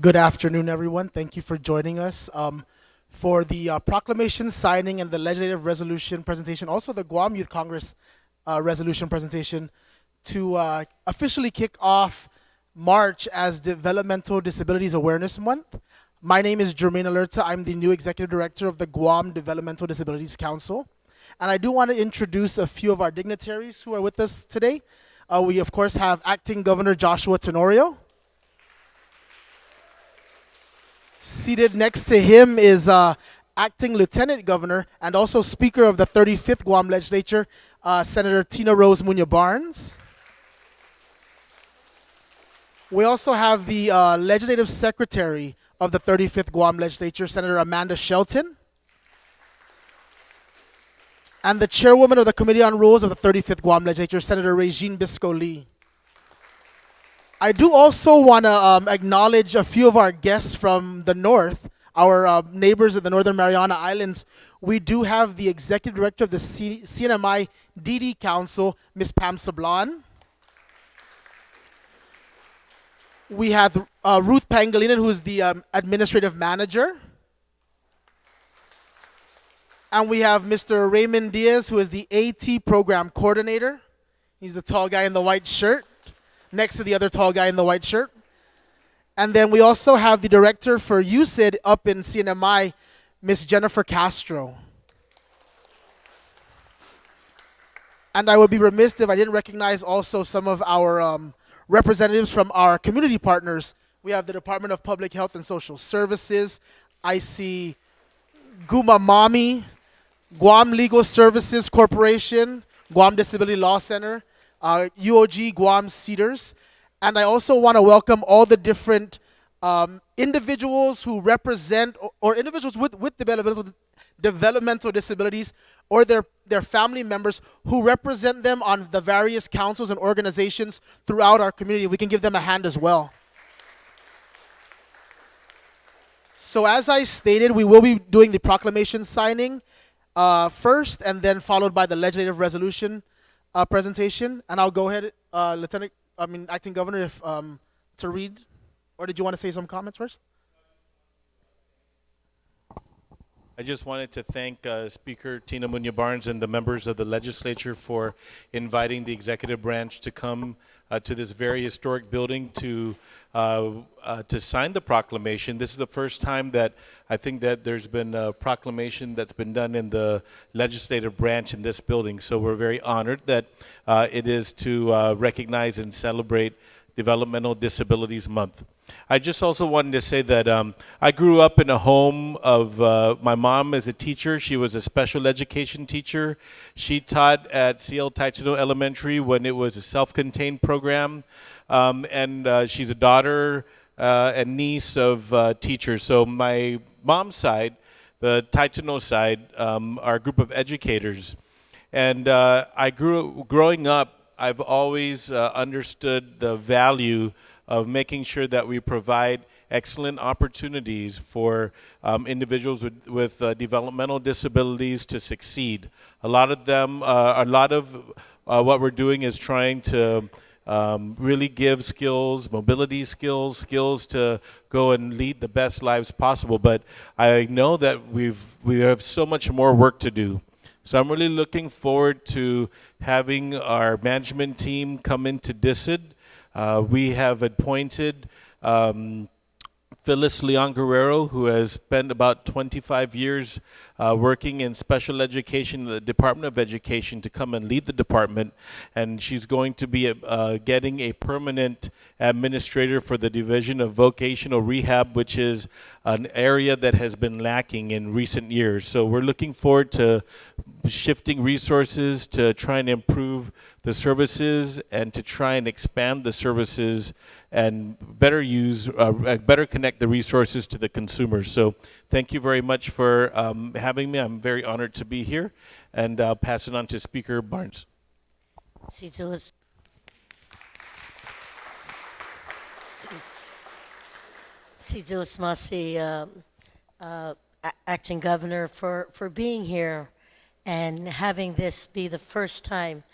Good afternoon, everyone. Thank you for joining us for the proclamation signing and the legislative resolution presentation, also the Guam Youth Congress resolution presentation to officially kick off March as Developmental Disabilities Awareness Month. My name is Jermaine Alerta. I'm the new Executive Director of the Guam Developmental Disabilities Council. And I do want to introduce a few of our dignitaries who are with us today. We, of course, have Acting Governor Joshua Tenorio. Seated next to him is Acting Lieutenant Governor and also Speaker of the 35th Guam Legislature, Senator Tina Rose Munya Barnes. We also have the Legislative Secretary of the 35th Guam Legislature, Senator Amanda Shelton. And the Chairwoman of the Committee on Rules of the 35th Guam Legislature, Senator Regine Bisco Lee. I do also want to acknowledge a few of our guests from the north, our neighbors of the Northern Mariana Islands. We do have the Executive Director of the CNMI DD Council, Ms. Pam Sablan. We have Ruth Pangilinan, who is the Administrative Manager. And we have Mr. Raymond Diaz, who is the AT Program Coordinator. He's the tall guy in the white shirt, next to the other tall guy in the white shirt. And then we also have the Director for USID up in CNMI, Ms. Jennifer Castro. And I would be remiss if I didn't recognize also some of our representatives from our community partners. We have the Department of Public Health and Social Services. I see Guma Mami, Guam Legal Services Corporation, Guam Disability Law Center, UOG Guam Cedars. And I also want to welcome all the different individuals who represent or individuals with developmental disabilities or their family members who represent them on the various councils and organizations throughout our community. We can give them a hand as well. So as I stated, we will be doing the proclamation signing first and then followed by the legislative resolution presentation. And I'll go ahead, Acting Governor, if to read, or did you want to say some comments first? I just wanted to thank Speaker Tina Munya Barnes and the members of the legislature for inviting the executive branch to come to this very historic building to sign the proclamation. This is the first time that I think that there's been a proclamation that's been done in the legislative branch in this building. So we're very honored that it is to recognize and celebrate Developmental Disabilities Month. I just also wanted to say that I grew up in a home of my mom as a teacher. She was a special education teacher. She taught at CL Taitano Elementary when it was a self-contained program. And she's a daughter and niece of teachers. So my mom's side, the Taitano side, are a group of educators. And growing up, I've always understood the value of making sure that we provide excellent opportunities for individuals with developmental disabilities to succeed. A lot of what we're doing is trying to really give skills, mobility skills, skills to go and lead the best lives possible. But I know that we have so much more work to do. So I'm really looking forward to having our management team come into DISID. We have appointed Phyllis Leon Guerrero, who has spent about 25 years working in special education in the Department of Education, to come and lead the department. And she's going to be getting a permanent administrator for the Division of Vocational Rehab, which is an area that has been lacking in recent years. So we're looking forward to shifting resources to try and improve the services and to try and expand the services and better connect the resources to the consumers. So thank you very much for having me. I'm very honored to be here, and I'll pass it on to Speaker Barnes. Sijus Masi, Acting Governor, for being here and having this be the first time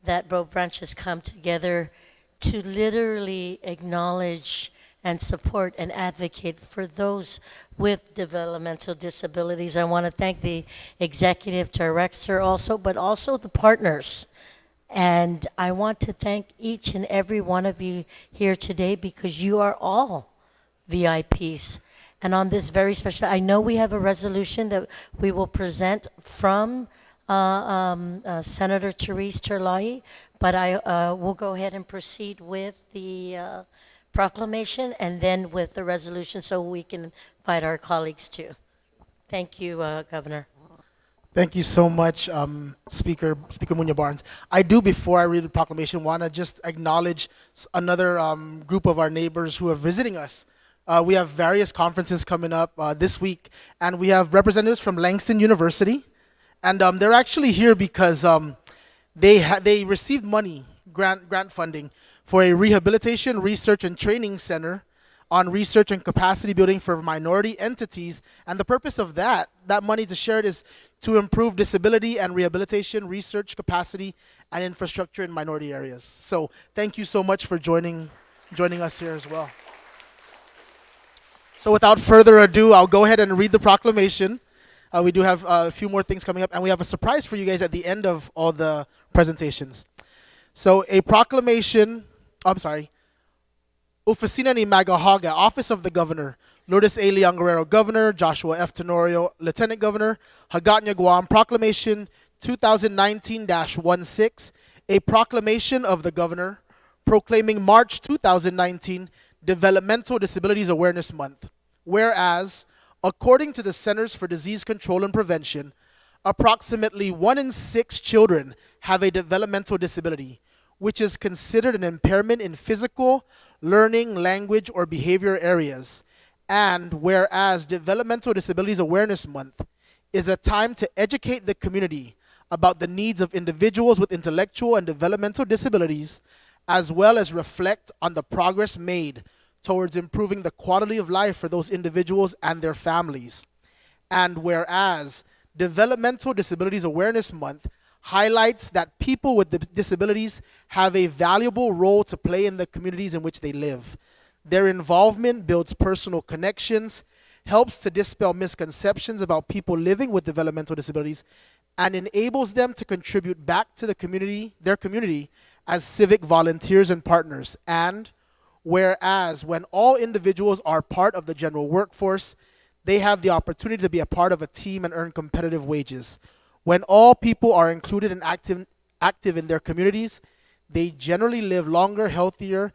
that both branches come together to literally acknowledge and support and advocate for those with developmental disabilities. I want to thank the executive director also, but also the partners. And I want to thank each and every one of you here today because you are all VIPs. And on this very special, I know we have a resolution that we will present from Senator Therese Terlaje, but I will go ahead and proceed with the proclamation and then with the resolution so we can invite our colleagues too. Thank you, Governor. Thank you so much, Speaker Munya Barnes. I do, before I read the proclamation, want to just acknowledge another group of our neighbors who are visiting us. We have various conferences coming up this week, and we have representatives from Langston University, and they're actually here because they received money, grant funding, for a rehabilitation, research, and training center on research and capacity building for minority entities. And the purpose of that money to share it is to improve disability and rehabilitation, research capacity, and infrastructure in minority areas. So thank you so much for joining us here as well. So without further ado, I'll go ahead and read the proclamation. We do have a few more things coming up, and we have a surprise for you guys at the end of all the presentations. So a proclamation, Oficina ni Magahaga, Office of the Governor, Lourdes A. Leon Guerrero, Governor, Joshua F. Tenorio, Lieutenant Governor, Hagatnya Guam, Proclamation 2019-16, a proclamation of the Governor proclaiming March 2019 Developmental Disabilities Awareness Month. Whereas, according to the Centers for Disease Control and Prevention, approximately 1 in 6 children have a developmental disability, which is considered an impairment in physical, learning, language, or behavior areas. And whereas Developmental Disabilities Awareness Month is a time to educate the community about the needs of individuals with intellectual and developmental disabilities, as well as reflect on the progress made towards improving the quality of life for those individuals and their families. And whereas Developmental Disabilities Awareness Month highlights that people with disabilities have a valuable role to play in the communities in which they live. Their involvement builds personal connections, helps to dispel misconceptions about people living with developmental disabilities, and enables them to contribute back to the community, their community, as civic volunteers and partners. And whereas when all individuals are part of the general workforce, they have the opportunity to be a part of a team and earn competitive wages. When all people are included and active in their communities, they generally live longer, healthier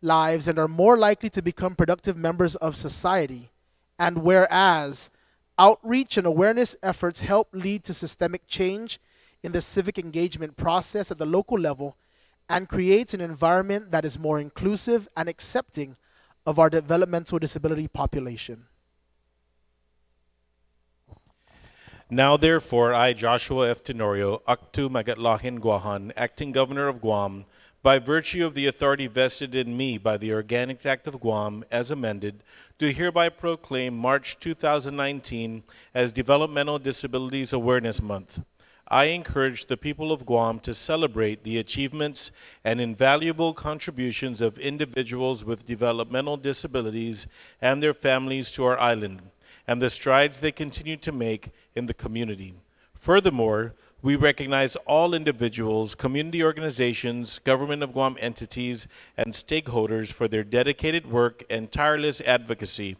lives and are more likely to become productive members of society. And whereas outreach and awareness efforts help lead to systemic change in the civic engagement process at the local level and creates an environment that is more inclusive and accepting of our developmental disability population. Now therefore, I, Joshua F. Tenorio, Aktu Magatlahin Guahan, Acting Governor of Guam, by virtue of the authority vested in me by the Organic Act of Guam, as amended, do hereby proclaim March 2019 as Developmental Disabilities Awareness Month. I encourage the people of Guam to celebrate the achievements and invaluable contributions of individuals with developmental disabilities and their families to our island, and the strides they continue to make in the community. Furthermore, we recognize all individuals, community organizations, Government of Guam entities, and stakeholders for their dedicated work and tireless advocacy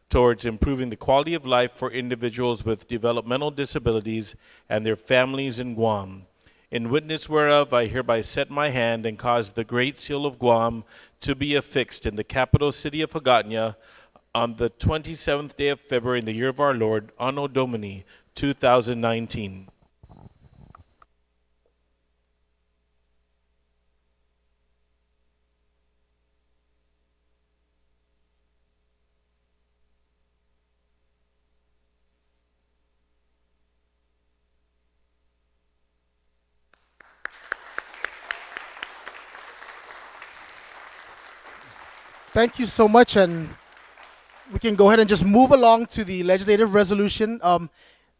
towards improving the quality of life for individuals with developmental disabilities and their families in Guam. In witness whereof, I hereby set my hand and cause the Great Seal of Guam to be affixed in the capital city of Hagatnya on the 27th day of February in the year of our Lord, Anno Domini, 2019. Thank you so much, and we can go ahead and just move along to the legislative resolution.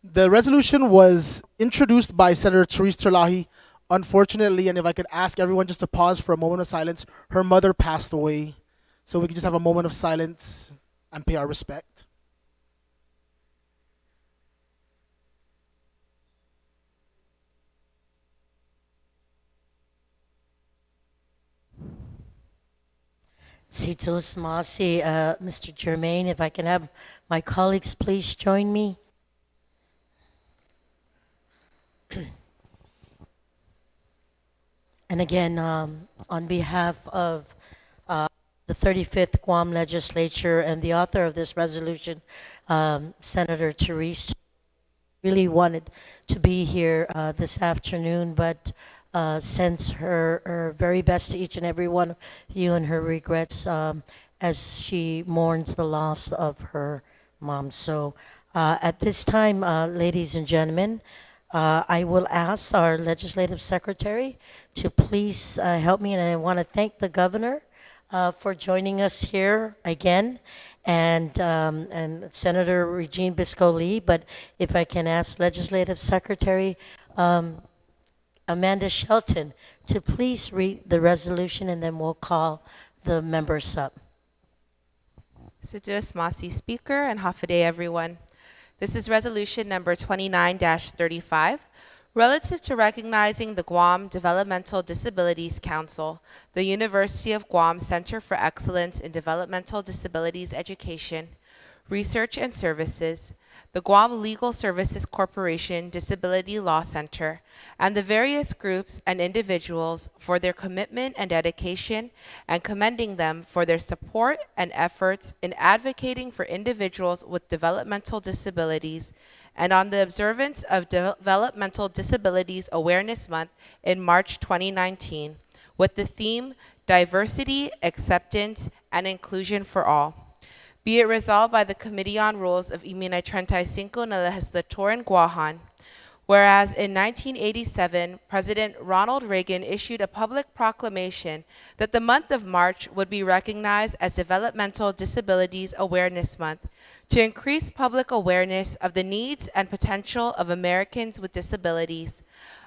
The resolution was introduced by Senator Therese Terlaje. Unfortunately, and if I could ask everyone just to pause for a moment of silence, her mother passed away So we can just have a moment of silence and pay our respect. Sitos Masi, Mr. Germain, if I can have my colleagues please join me. And again, on behalf of the 35th Guam Legislature and the author of this resolution, Senator Therese, really wanted to be here this afternoon, but sends her very best to each and every one of you and her regrets as she mourns the loss of her mom. So at this time, ladies and gentlemen, I will ask our legislative secretary to please help me, and I want to thank the governor for joining us here again, and Senator Regine Bisco-Lee. But if I can ask Legislative Secretary Amanda Shelton to please read the resolution, and then we'll call the members up. Situus Masi Speaker, and Hafaday everyone. This is resolution number 29-35, relative to recognizing the Guam Developmental Disabilities Council, the University of Guam Center for Excellence in Developmental Disabilities Education, Research and Services, the Guam Legal Services Corporation Disability Law Center, and the various groups and individuals for their commitment and dedication, and commending them for their support and efforts in advocating for individuals with developmental disabilities, and on the observance of Developmental Disabilities Awareness Month in March 2019, with the theme Diversity, Acceptance, and Inclusion for All. Be it resolved by the Committee on Rules of Imina 35 na Legislatura en Guahan, whereas in 1987, President Ronald Reagan issued a public proclamation that the month of March would be recognized as Developmental Disabilities Awareness Month to increase public awareness of the needs and potential of Americans with disabilities.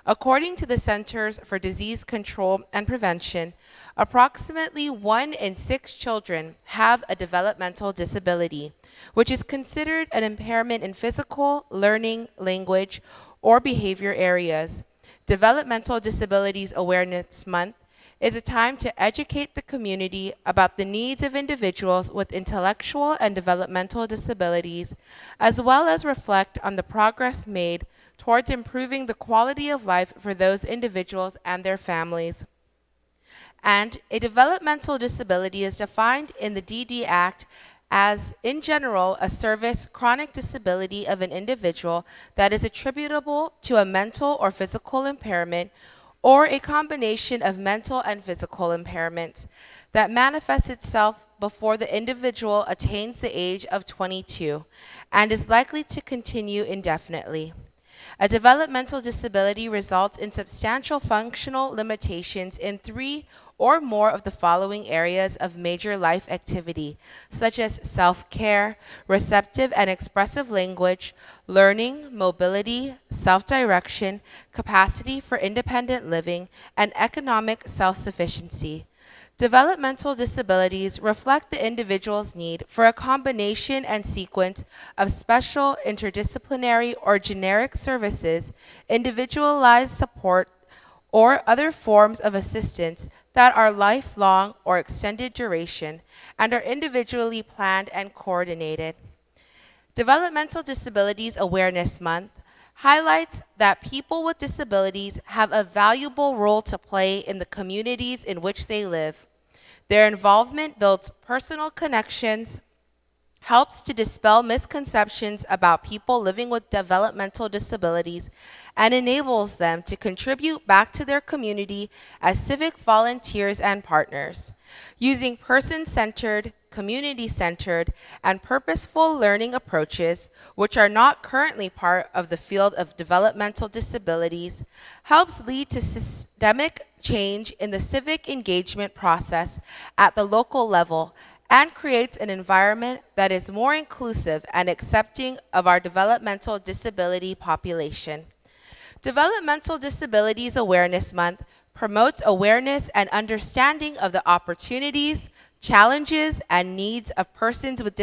According to the Centers for Disease Control and Prevention, approximately 1 in 6 children have a developmental disability, which is considered an impairment in physical, learning, language, or behavior areas. Developmental Disabilities Awareness Month is a time to educate the community about the needs of individuals with intellectual and developmental disabilities, as well as reflect on the progress made towards improving the quality of life for those individuals and their families. And a developmental disability is defined in the DD Act as, in general, a service chronic disability of an individual that is attributable to a mental or physical impairment or a combination of mental and physical impairments that manifests itself before the individual attains the age of 22 and is likely to continue indefinitely. A developmental disability results in substantial functional limitations in 3 or more of the following areas of major life activity, such as self-care, receptive and expressive language, learning, mobility, self-direction, capacity for independent living, and economic self-sufficiency. Developmental disabilities reflect the individual's need for a combination and sequence of special, interdisciplinary, or generic services, individualized support, or other forms of assistance that are lifelong or extended duration and are individually planned and coordinated. Developmental Disabilities Awareness Month highlights that people with disabilities have a valuable role to play in the communities in which they live. Their involvement builds personal connections, helps to dispel misconceptions about people living with developmental disabilities, and enables them to contribute back to their community as civic volunteers and partners. Using person-centered, community-centered, and purposeful learning approaches, which are not currently part of the field of developmental disabilities, helps lead to systemic change in the civic engagement process at the local level and creates an environment that is more inclusive and accepting of our developmental disability population. Developmental Disabilities Awareness Month promotes awareness and understanding of the opportunities, challenges, and needs of persons with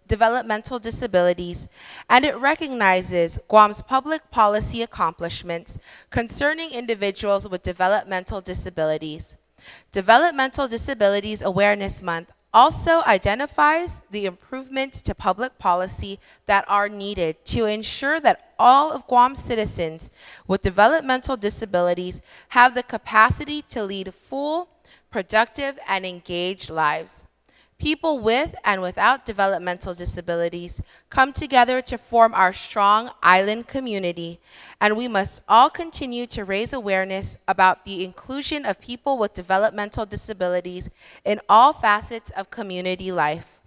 developmental disabilities, and it recognizes Guam's public policy accomplishments concerning individuals with developmental disabilities. Developmental Disabilities Awareness Month also identifies the improvements to public policy that are needed to ensure that all of Guam's citizens with developmental disabilities have the capacity to lead full, productive, and engaged lives. People with and without developmental disabilities come together to form our strong island community, and we must all continue to raise awareness about the inclusion of people with developmental disabilities in all facets of community life.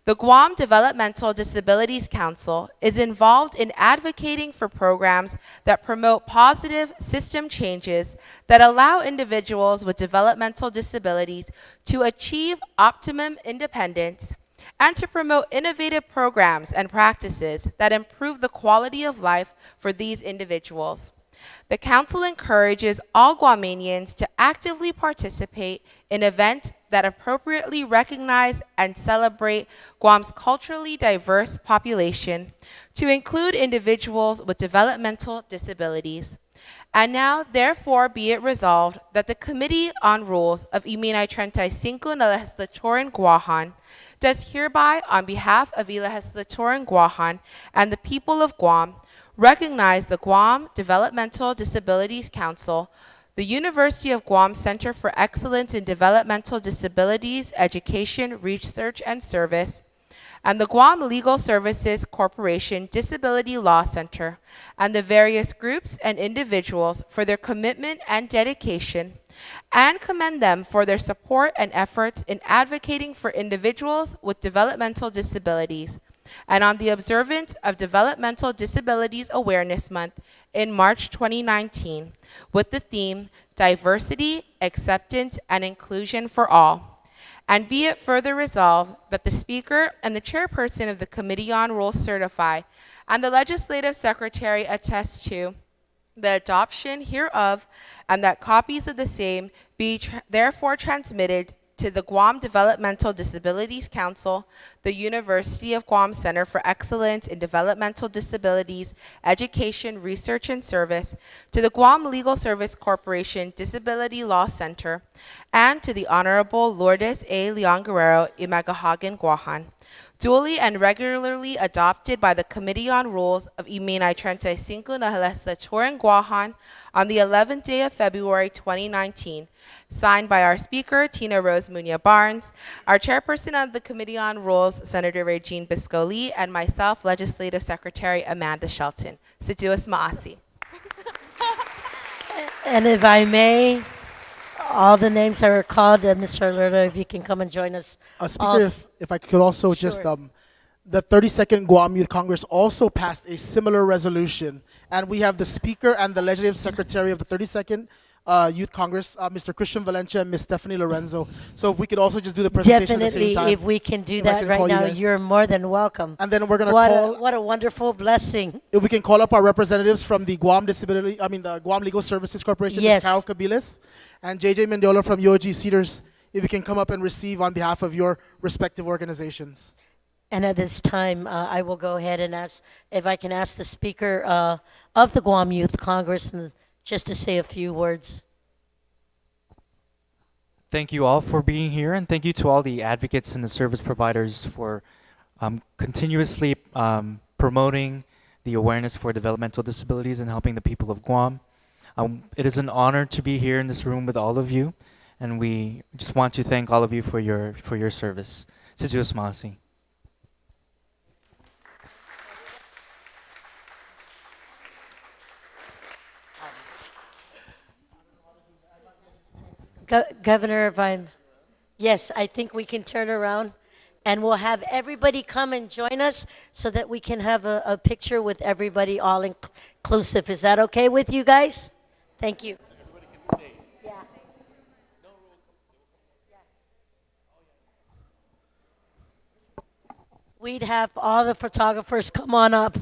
The Guam Developmental Disabilities Council is involved in advocating for programs that promote positive system changes that allow individuals with developmental disabilities to achieve optimum independence and to promote innovative programs and practices that improve the quality of life for these individuals. The Council encourages all Guamanians to actively participate in events that appropriately recognize and celebrate Guam's culturally diverse population, to include individuals with developmental disabilities. And now, therefore, be it resolved that the Committee on Rules of Iminay 35 na Legislature in Guahan does hereby, on behalf of the Legislature in Guahan and the people of Guam, recognize the Guam Developmental Disabilities Council, the University of Guam Center for Excellence in Developmental Disabilities Education, Research, and Service, and the Guam Legal Services Corporation Disability Law Center, and the various groups and individuals for their commitment and dedication, and commend them for their support and efforts in advocating for individuals with developmental disabilities, and on the observance of Developmental Disabilities Awareness Month in March 2019, with the theme Diversity, Acceptance, and Inclusion for All. And be it further resolved that the Speaker and the Chairperson of the Committee on Rules certify, and the Legislative Secretary attest to, the adoption hereof, and that copies of the same be therefore transmitted to the Guam Developmental Disabilities Council, the University of Guam Center for Excellence in Developmental Disabilities Education, Research, and Service, to the Guam Legal Service Corporation Disability Law Center, and to the Honorable Lourdes A. Leon Guerrero, Imagahagan, Guahan, duly and regularly adopted by the Committee on Rules of Iminay 35 na Legislature in Guahan on the 11th day of February 2019, signed by our Speaker, Tina Rose Muñoz Barnes, our Chairperson of the Committee on Rules, Senator Regine Bisco-Lee, and myself, Legislative Secretary Amanda Shelton. Situas Maasi. And if I may, all the names that were called, Mr. Alerta, if you can come and join us. Speaker, if I could also just, Sure. the 32nd Guam Youth Congress also passed a similar resolution, and we have the Speaker and the Legislative Secretary of the 32nd Youth Congress, Mr. Christian Valencia and Ms. Stephanie Lorenzo. So if we could also just do the presentation at the Definitely, same time. if we can do If I that can right call you now, guys. you're more than welcome. And then we're gonna What call. what a wonderful blessing. If we can call up our representatives from the the Guam Legal Services Corporation, Yes. Ms. Carol Cabiles, and JJ Mendiola from UOG Cedars, if you can come up and receive on behalf of your respective organizations. And at this time, I will go ahead and ask if I can ask the Speaker of the Guam Youth Congress just to say a few words. Thank you all for being here, and thank you to all the advocates and the service providers for continuously promoting the awareness for developmental disabilities and helping the people of Guam. It is an honor to be here in this room with all of you, and we just want to thank all of you for your service. Sijuos Masi. Governor, if I'm, yes, I think we can turn around and we'll have everybody come and join us so that we can have a picture with everybody all inclusive. Is that okay with you guys? Thank you. Yeah. We'd have all the photographers come on up.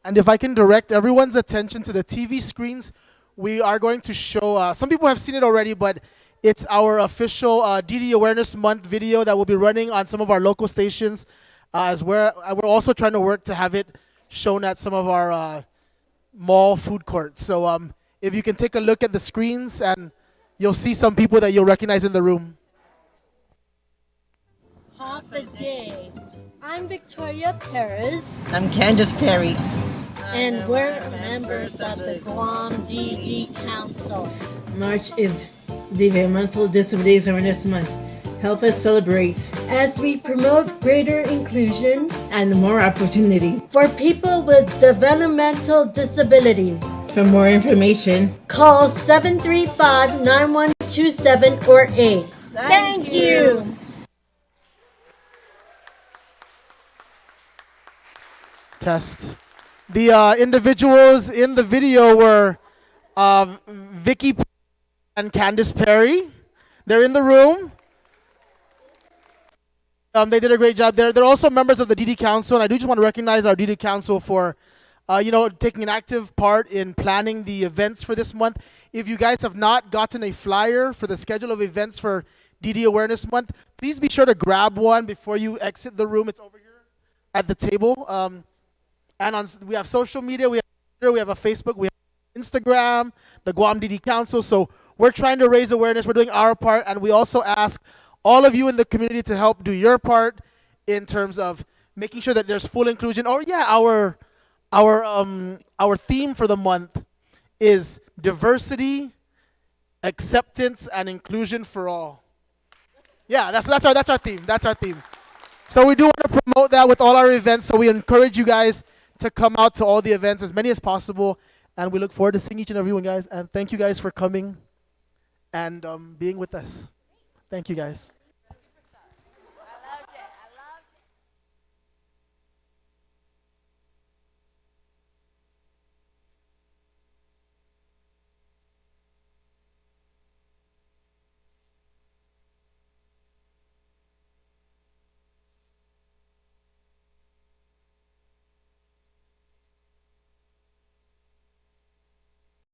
And if I can direct everyone's attention to the TV screens, we are going to show, some people have seen it already, but it's our official DD Awareness Month video that will be running on some of our local stations, as we're also trying to work to have it shown at some of our mall food courts. So if you can take a look at the screens, and you'll see some people that you'll recognize in the room. Half a day. I'm Victoria Perez, I'm Candace Perry. and we're members of the Guam DD Council. March is Developmental Disabilities Awareness Month. Help us celebrate As we promote greater inclusion and more opportunity. for people with developmental disabilities, For more information, call 735-9127 or 8. Thank you. Test. The individuals in the video were Vicky and Candace Perry. They're in the room. They did a great job. They're also members of the DD Council, and I do just want to recognize our DD Council for, taking an active part in planning the events for this month. If you guys have not gotten a flyer for the schedule of events for DD Awareness Month, please be sure to grab one before you exit the room. It's over here at the table. And we have social media, we have Twitter, we have a Facebook, we have Instagram, the Guam DD Council. So we're trying to raise awareness. We're doing our part, and we also ask all of you in the community to help do your part in terms of making sure that there's full inclusion. Or our theme for the month is diversity, acceptance, and inclusion for all. Yeah, that's our theme. That's our theme. So we do want to promote that with all our events. So we encourage you guys to come out to all the events, as many as possible. And we look forward to seeing each and every one, guys. And thank you guys for coming and being with us. Thank you, guys.